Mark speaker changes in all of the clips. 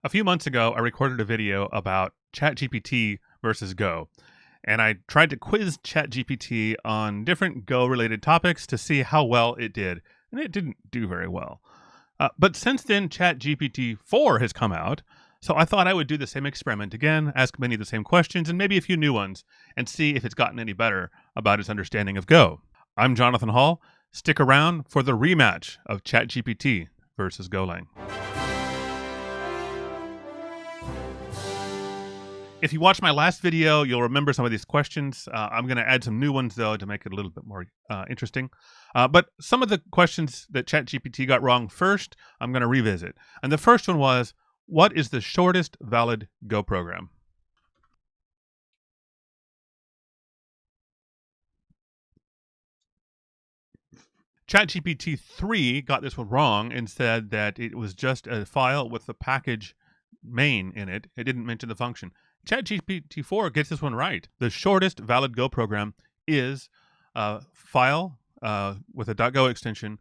Speaker 1: A few months ago, I recorded a video about ChatGPT versus Go, and I tried to quiz ChatGPT on different Go related topics to see how well it did, and it didn't do very well. But since then, ChatGPT-4 has come out, so I thought I would do the same experiment again, ask many of the same questions, and maybe a few new ones, and see if it's gotten any better about its understanding of Go. I'm Jonathan Hall. Stick around for the rematch of ChatGPT versus Golang. If you watched my last video, you'll remember some of these questions. I'm going to add some new ones, though, to make it a little bit more interesting. But some of the questions that ChatGPT got wrong first, I'm going to revisit. And the first one was, what is the shortest valid Go program? ChatGPT-3 got this one wrong and said that it was just a file with the package main in it. It didn't mention the function. ChatGPT-4 gets this one right. The shortest valid Go program is a file with a .go extension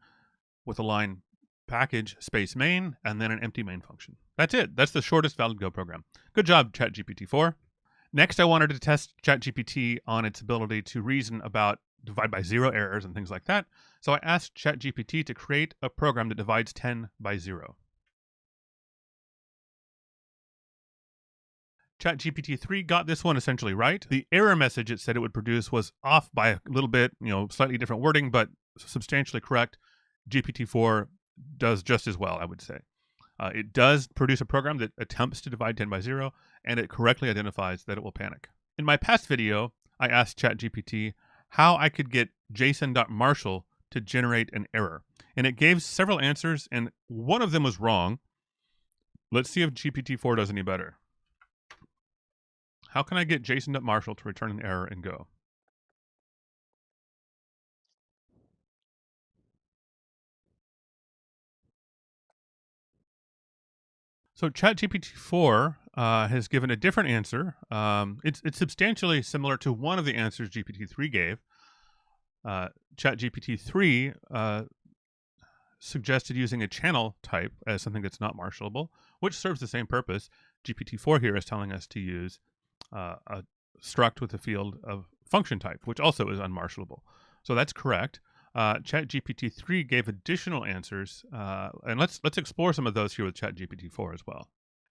Speaker 1: with a line package space main and then an empty main function. That's it. That's the shortest valid Go program. Good job, ChatGPT-4. Next, I wanted to test ChatGPT on its ability to reason about divide by zero errors and things like that. So I asked ChatGPT to create a program that divides 10 by 0. ChatGPT-3 got this one essentially right. The error message it said it would produce was off by a little bit, slightly different wording, but substantially correct. GPT-4 does just as well, I would say. It does produce a program that attempts to divide 10 by 0, and it correctly identifies that it will panic. In my past video, I asked ChatGPT how I could get JSON.marshal to generate an error. And it gave several answers, and one of them was wrong. Let's see if GPT-4 does any better. How can I get JSON.marshal to return an error in Go? So ChatGPT-4 has given a different answer. It's substantially similar to one of the answers GPT-3 gave. ChatGPT-3 suggested using a channel type as something that's not marshalable, which serves the same purpose. GPT-4 here is telling us to use a struct with a field of function type, which also is unmarshalable. So that's correct. ChatGPT-3 gave additional answers, and let's explore some of those here with ChatGPT-4 as well.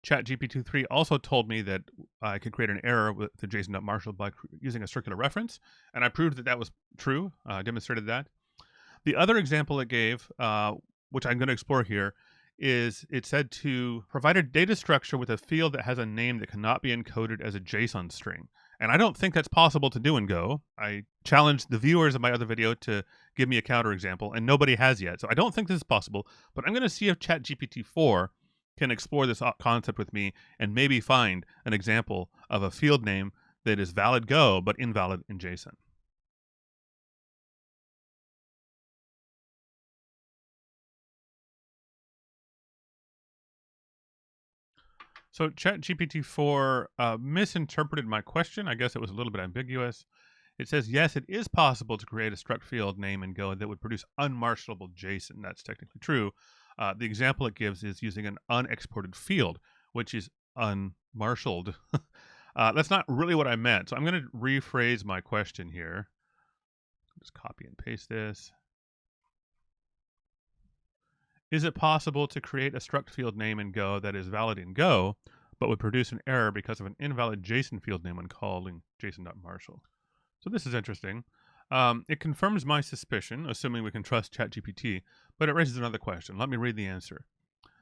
Speaker 1: ChatGPT-3 also told me that I could create an error with the JSON.marshal by using a circular reference, and I proved that that was true. I demonstrated that. The other example it gave, which I'm going to explore here, is it said to provide a data structure with a field that has a name that cannot be encoded as a JSON string. And I don't think that's possible to do in Go. I challenged the viewers of my other video to give me a counterexample, and nobody has yet. So I don't think this is possible, but I'm going to see if ChatGPT-4 can explore this concept with me and maybe find an example of a field name that is valid Go, but invalid in JSON. So ChatGPT-4 misinterpreted my question. I guess it was a little bit ambiguous. It says, yes, it is possible to create a struct field name in Go that would produce unmarshalable JSON. That's technically true. The example it gives is using an unexported field, which is unmarshaled. That's not really what I meant. So I'm going to rephrase my question here. Just copy and paste this. Is it possible to create a struct field name in Go that is valid in Go, but would produce an error because of an invalid JSON field name when calling JSON.marshal? So this is interesting. It confirms my suspicion, assuming we can trust ChatGPT, but it raises another question. Let me read the answer.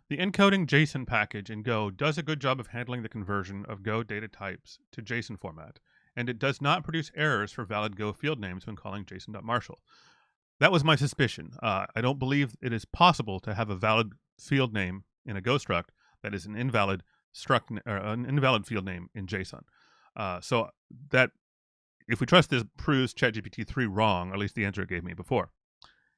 Speaker 1: The encoding JSON package in Go does a good job of handling the conversion of Go data types to JSON format, and it does not produce errors for valid Go field names when calling JSON.marshal. That was my suspicion. I don't believe it is possible to have a valid field name in a Go struct that is an invalid struct or an invalid field name in JSON. So that, if we trust this, proves ChatGPT-3 wrong, or at least the answer it gave me before.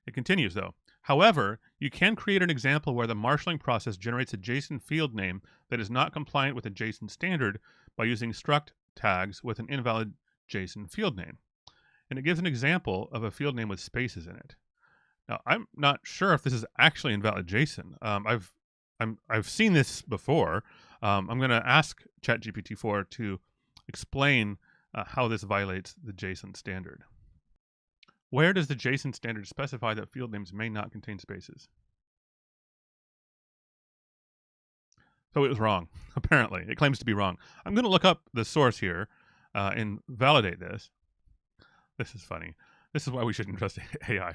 Speaker 1: It continues though. However, you can create an example where the marshaling process generates a JSON field name that is not compliant with a JSON standard by using struct tags with an invalid JSON field name. And it gives an example of a field name with spaces in it. Now, I'm not sure if this is actually invalid JSON. I've I've seen this before. I'm going to ask ChatGPT-4 to explain how this violates the JSON standard. Where does the JSON standard specify that field names may not contain spaces? So it was wrong, apparently. It claims to be wrong. I'm going to look up the source here and validate this. This is funny. This is why we shouldn't trust AI.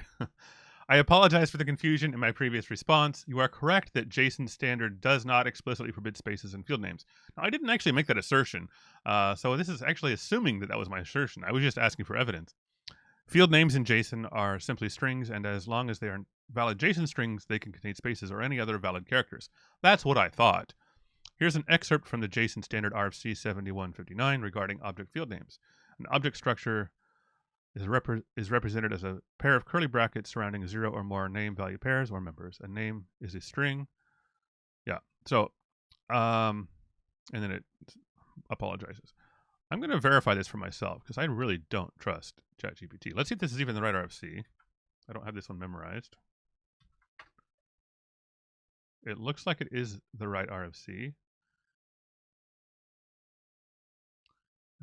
Speaker 1: I apologize for the confusion in my previous response. You are correct that JSON standard does not explicitly forbid spaces in field names. Now, I didn't actually make that assertion, so this is actually assuming that that was my assertion. I was just asking for evidence. Field names in JSON are simply strings, and as long as they are valid JSON strings, they can contain spaces or any other valid characters. That's what I thought. Here's an excerpt from the JSON standard RFC 7159 regarding object field names. An object structure is represented as a pair of curly brackets surrounding 0 or more name value pairs or members. A name is a string. Yeah. So, and then it apologizes. I'm going to verify this for myself because I really don't trust ChatGPT. Let's see if this is even the right RFC. I don't have this one memorized. It looks like it is the right RFC.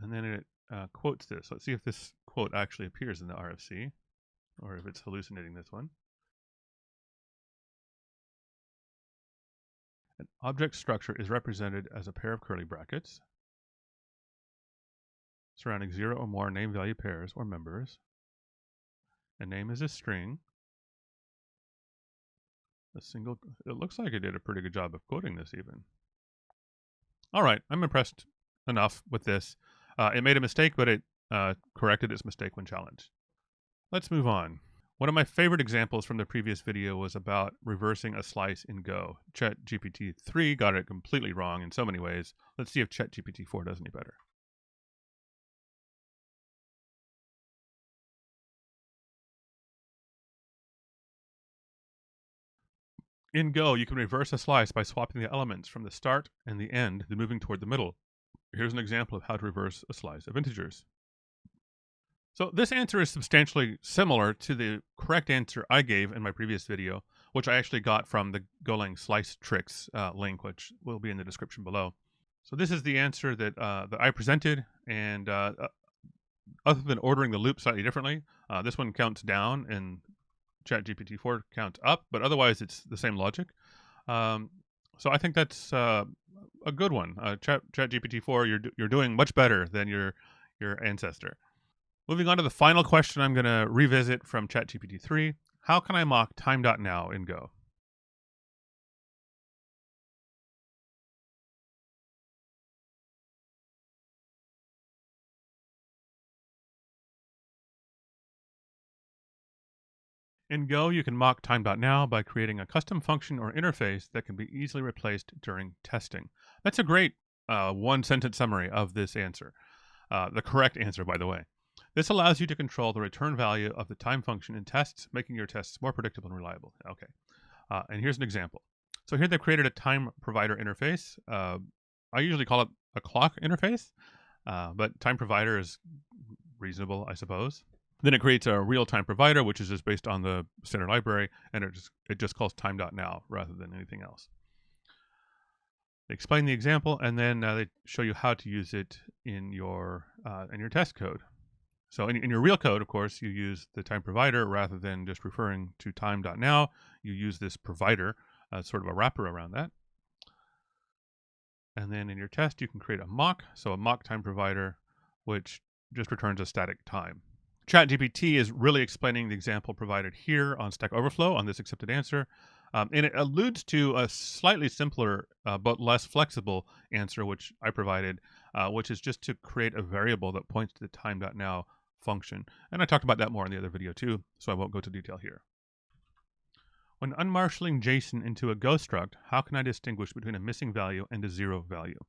Speaker 1: And then it quotes this. Let's see if this quote actually appears in the RFC or if it's hallucinating this one. An object structure is represented as a pair of curly brackets surrounding 0 or more name value pairs or members. A name is a string. It looks like it did a pretty good job of quoting this even. All right, I'm impressed enough with this. It made a mistake, but it corrected its mistake when challenged. Let's move on. One of my favorite examples from the previous video was about reversing a slice in Go. ChatGPT-3 got it completely wrong in so many ways. Let's see if ChatGPT-4 does any better. In Go, you can reverse a slice by swapping the elements from the start and the end, then moving toward the middle. Here's an example of how to reverse a slice of integers. So this answer is substantially similar to the correct answer I gave in my previous video, which I actually got from the Golang slice tricks link, which will be in the description below. So this is the answer that I presented, and other than ordering the loop slightly differently, this one counts down and ChatGPT-4 counts up, but otherwise it's the same logic. So I think that's a good one. ChatGPT-4, you're doing much better than your ancestor. Moving on to the final question I'm going to revisit from ChatGPT-3. How can I mock time.now in Go? In Go, you can mock time.now by creating a custom function or interface that can be easily replaced during testing. That's a great one-sentence summary of this answer. The correct answer, by the way. This allows you to control the return value of the time function in tests, making your tests more predictable and reliable. Okay, and here's an example. So here they've created a time provider interface. I usually call it a clock interface, but time provider is reasonable, I suppose. Then it creates a real-time provider, which is just based on the standard library, and it just calls time.now rather than anything else. They explain the example, and then they show you how to use it in your test code. So in your real code, of course, you use the time provider rather than just referring to time.now. You use this provider, sort of a wrapper around that. And then in your test, you can create a mock. So a mock time provider, which just returns a static time. ChatGPT is really explaining the example provided here on Stack Overflow on this accepted answer. And it alludes to a slightly simpler but less flexible answer, which I provided, which is just to create a variable that points to the time.now function. And I talked about that more in the other video too, so I won't go into detail here. When unmarshaling JSON into a Go struct, how can I distinguish between a missing value and a 0 value?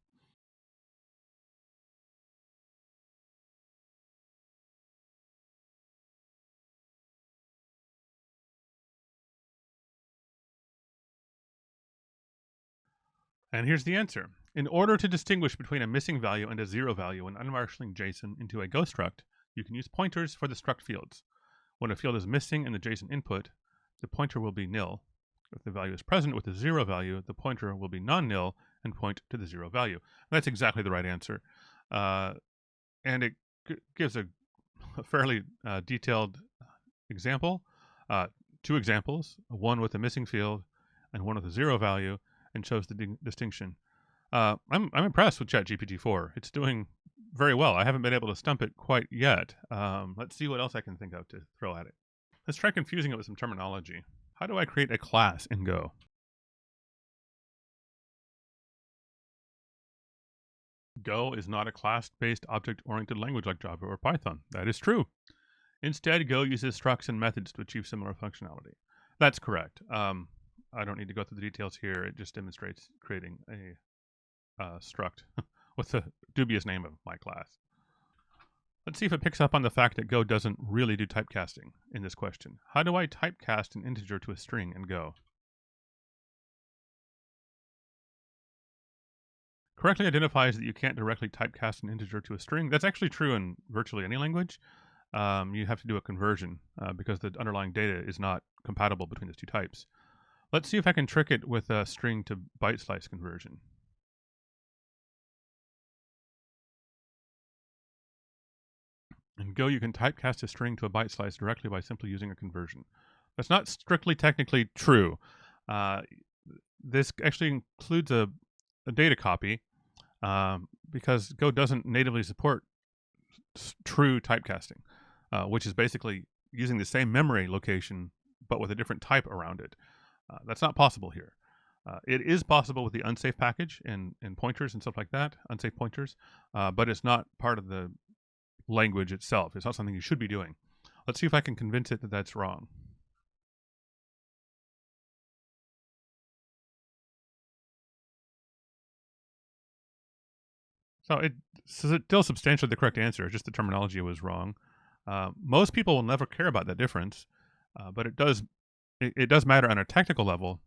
Speaker 1: And here's the answer. In order to distinguish between a missing value and a 0 value when unmarshaling JSON into a Go struct, you can use pointers for the struct fields. When a field is missing in the JSON input, the pointer will be nil. If the value is present with a 0 value, the pointer will be non-nil and point to the 0 value. That's exactly the right answer. And it gives a fairly detailed example, 2 examples, one with a missing field and one with a 0 value, and shows the distinction. I'm impressed with ChatGPT-4. It's doing very well. I haven't been able to stump it quite yet. Let's see what else I can think of to throw at it. Let's try confusing it with some terminology. How do I create a class in Go? Go is not a class-based object-oriented language like Java or Python. That is true. Instead, Go uses structs and methods to achieve similar functionality. That's correct. I don't need to go through the details here. It just demonstrates creating a struct with the dubious name of my class. Let's see if it picks up on the fact that Go doesn't really do typecasting in this question. How do I typecast an integer to a string in Go? Correctly identifies that you can't directly typecast an integer to a string. That's actually true in virtually any language. You have to do a conversion because the underlying data is not compatible between those two types. Let's see if I can trick it with a string to byte slice conversion. In Go, you can typecast a string to a byte slice directly by simply using a conversion. That's not strictly technically true. This actually includes a data copy because Go doesn't natively support true typecasting, which is basically using the same memory location but with a different type around it. That's not possible here. It is possible with the unsafe package in pointers and stuff like that, unsafe pointers, but it's not part of the language itself. It's not something you should be doing. Let's see if I can convince it that that's wrong. So it's still substantially the correct answer, just the terminology was wrong. Most people will never care about that difference, but it does matter on a technical level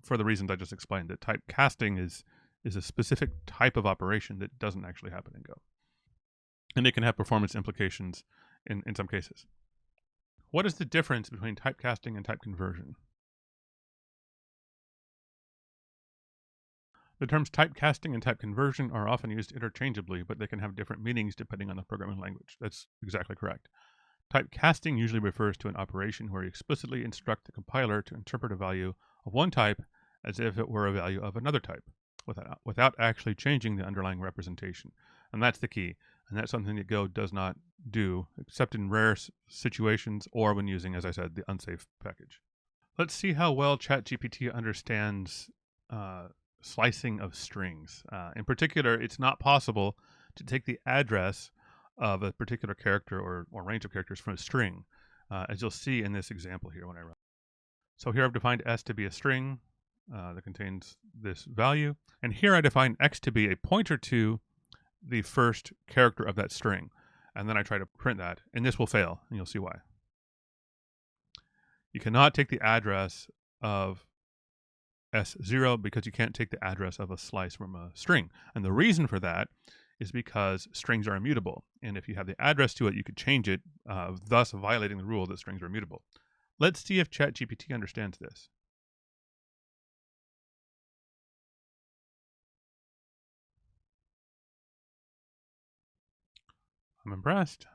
Speaker 1: for the reasons I just explained. That typecasting is a specific type of operation that doesn't actually happen in Go. And it can have performance implications in some cases. What is the difference between typecasting and type conversion? The terms typecasting and type conversion are often used interchangeably, but they can have different meanings depending on the programming language. That's exactly correct. Typecasting usually refers to an operation where you explicitly instruct the compiler to interpret a value of one type as if it were a value of another type, without actually changing the underlying representation. And that's the key. And that's something that Go does not do, except in rare situations or when using, as I said, the unsafe package. Let's see how well ChatGPT understands slicing of strings. In particular, it's not possible to take the address of a particular character or range of characters from a string, as you'll see in this example here when I run. So here I've defined S to be a string that contains this value, and here I define X to be a pointer to the first character of that string, and then I try to print that, and this will fail, and you'll see why. You cannot take the address of S0 because you can't take the address of a slice from a string. And the reason for that is because strings are immutable. And if you have the address to it, you could change it, thus violating the rule that strings are immutable. Let's see if ChatGPT understands this. I'm impressed.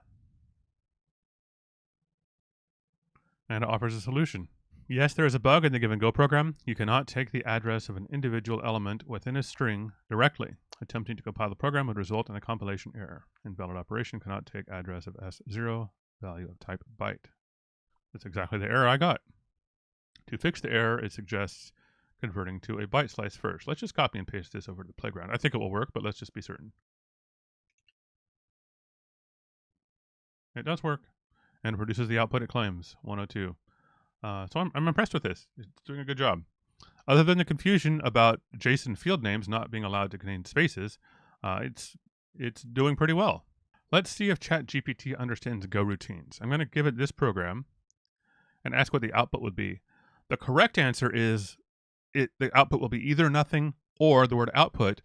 Speaker 1: And it offers a solution. Yes, there is a bug in the given Go program. You cannot take the address of an individual element within a string directly. Attempting to compile the program would result in a compilation error. Invalid operation cannot take address of S0, value of type byte. That's exactly the error I got. To fix the error, it suggests converting to a byte slice first. Let's just copy and paste this over to the playground. I think it will work, but let's just be certain. It does work and produces the output it claims, 102. So I'm impressed with this. It's doing a good job. Other than the confusion about JSON field names not being allowed to contain spaces, it's doing pretty well. Let's see if ChatGPT understands goroutines. I'm going to give it this program and ask what the output would be. The correct answer is the output will be either nothing or the word output,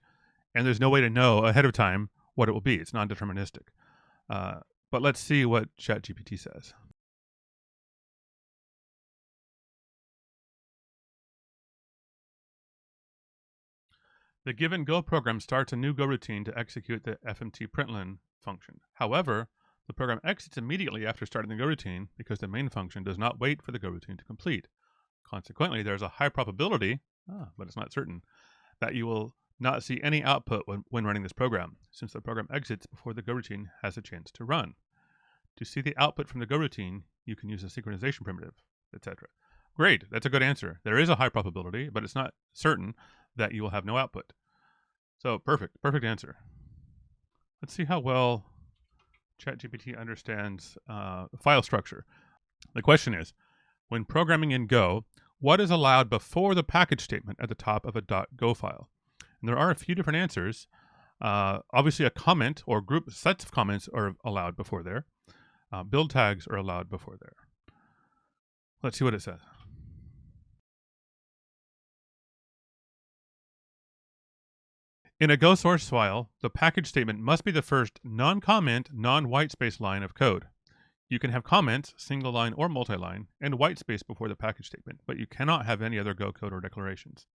Speaker 1: and there's no way to know ahead of time what it will be. It's non-deterministic. But let's see what ChatGPT says. The given Go program starts a new Go routine to execute the fmt println function. However, the program exits immediately after starting the Go routine because the main function does not wait for the Go routine to complete. Consequently, there's a high probability, but it's not certain, that you will not see any output when running this program, since the program exits before the Go routine has a chance to run. To see the output from the Go routine, you can use a synchronization primitive, etc. Great, that's a good answer. There is a high probability, but it's not certain that you will have no output. So perfect answer. Let's see how well ChatGPT understands file structure. The question is, when programming in Go, what is allowed before the package statement at the top of a .go file? And there are a few different answers. Obviously, a comment or group sets of comments are allowed before there. Build tags are allowed before there. Let's see what it says. In a Go source file, the package statement must be the first non-comment, non-whitespace line of code. You can have comments, single line or multi-line, and whitespace before the package statement, but you cannot have any other Go code or declarations.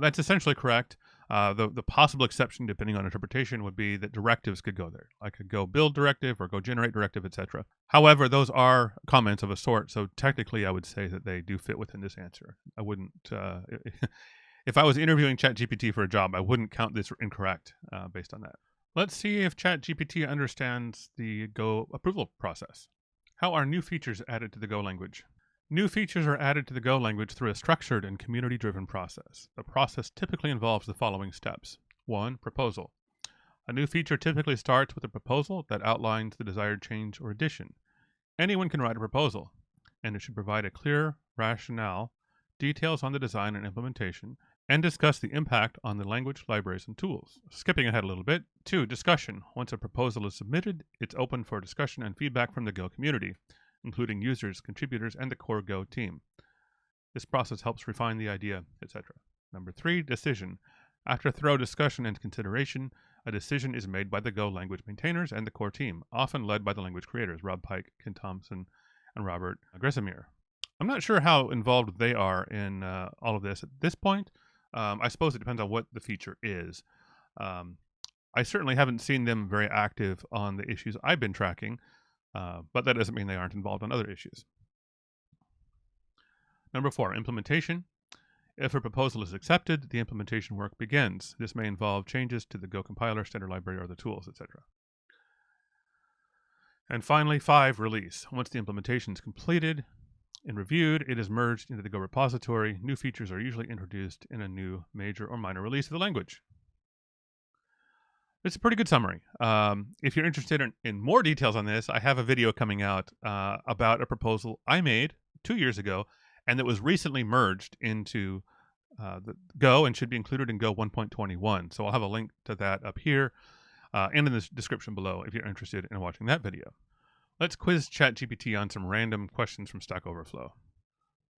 Speaker 1: That's essentially correct. The possible exception, depending on interpretation, would be that directives could go there, like a Go build directive or Go generate directive, etc. However, those are comments of a sort, so technically I would say that they do fit within this answer. I wouldn't, if I was interviewing ChatGPT for a job, I wouldn't count this incorrect based on that. Let's see if ChatGPT understands the Go approval process. How are new features added to the Go language? New features are added to the Go language through a structured and community-driven process. The process typically involves the following steps. 1. Proposal. A new feature typically starts with a proposal that outlines the desired change or addition. Anyone can write a proposal, and it should provide a clear rationale, details on the design and implementation, and discuss the impact on the language, libraries, and tools. Skipping ahead a little bit. 2. Discussion. Once a proposal is submitted, it's open for discussion and feedback from the Go community, including users, contributors, and the core Go team. This process helps refine the idea, etc. Number 3, decision. After thorough discussion and consideration, a decision is made by the Go language maintainers and the core team, often led by the language creators, Rob Pike, Ken Thompson, and Robert Gresimier. I'm not sure how involved they are in all of this at this point. I suppose it depends on what the feature is. I certainly haven't seen them very active on the issues I've been tracking, but that doesn't mean they aren't involved on other issues. Number 4, implementation. If a proposal is accepted, the implementation work begins. This may involve changes to the Go compiler, standard library, or the tools, etc. And finally, 5, release. Once the implementation is completed and reviewed, it is merged into the Go repository. New features are usually introduced in a new major or minor release of the language. It's a pretty good summary. If you're interested in more details on this, I have a video coming out about a proposal I made 2 years ago, and that was recently merged into the Go and should be included in Go 1.21. So I'll have a link to that up here and in the description below if you're interested in watching that video. Let's quiz ChatGPT on some random questions from Stack Overflow.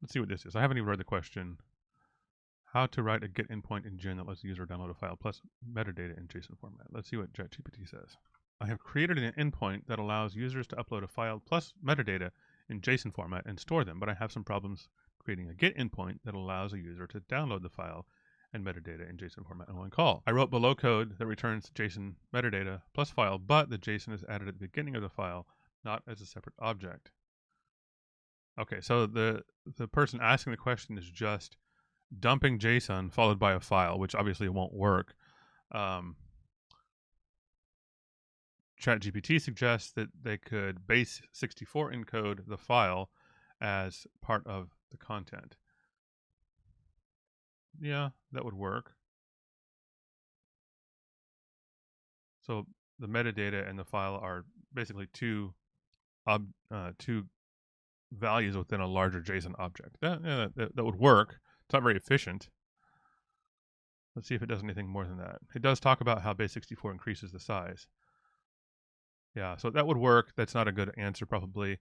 Speaker 1: Let's see what this is. I haven't even read the question. How to write a get endpoint in Gen that lets the user download a file plus metadata in JSON format. Let's see what ChatGPT says. I have created an endpoint that allows users to upload a file plus metadata in JSON format and store them, but I have some problems creating a get endpoint that allows a user to download the file and metadata in JSON format in one call. I wrote below code that returns JSON metadata plus file, but the JSON is added at the beginning of the file, not as a separate object. Okay, so the person asking the question is just dumping JSON followed by a file, which obviously won't work. ChatGPT suggests that they could base64 encode the file as part of the content. Yeah, that would work. So the metadata and the file are basically two values within a larger JSON object. That would work. It's not very efficient. Let's see if it does anything more than that. It does talk about how base64 increases the size. Yeah, so that would work. That's not a good answer, probably.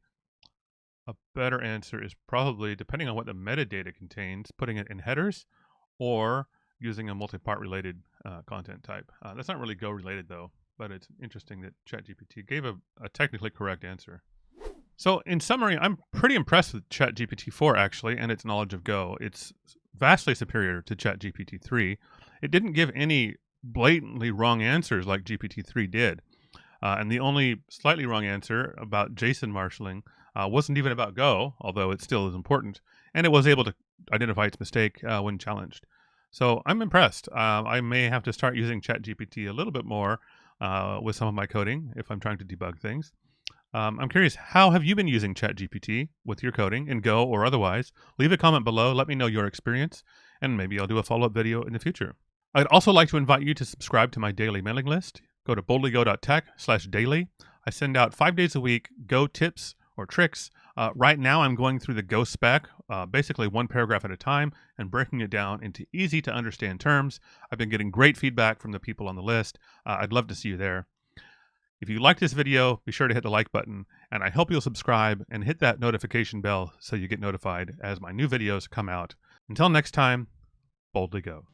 Speaker 1: A better answer is probably, depending on what the metadata contains, putting it in headers or using a multi-part related content type. That's not really Go related though, but it's interesting that ChatGPT gave a technically correct answer. So in summary, I'm pretty impressed with ChatGPT-4 actually, and its knowledge of Go. It's vastly superior to ChatGPT-3. It didn't give any blatantly wrong answers like GPT-3 did. And the only slightly wrong answer about JSON marshaling wasn't even about Go, although it still is important, and it was able to identify its mistake when challenged. So I'm impressed. I may have to start using ChatGPT a little bit more with some of my coding if I'm trying to debug things. I'm curious, how have you been using ChatGPT with your coding in Go or otherwise? Leave a comment below. Let me know your experience, and maybe I'll do a follow-up video in the future. I'd also like to invite you to subscribe to my daily mailing list. Go to boldlygo.tech/daily. I send out 5 days a week Go tips or tricks. Right now, I'm going through the Go spec, basically one paragraph at a time, and breaking it down into easy to understand terms. I've been getting great feedback from the people on the list. I'd love to see you there. If you like this video, be sure to hit the like button, and I hope you'll subscribe and hit that notification bell so you get notified as my new videos come out. Until next time, boldly go.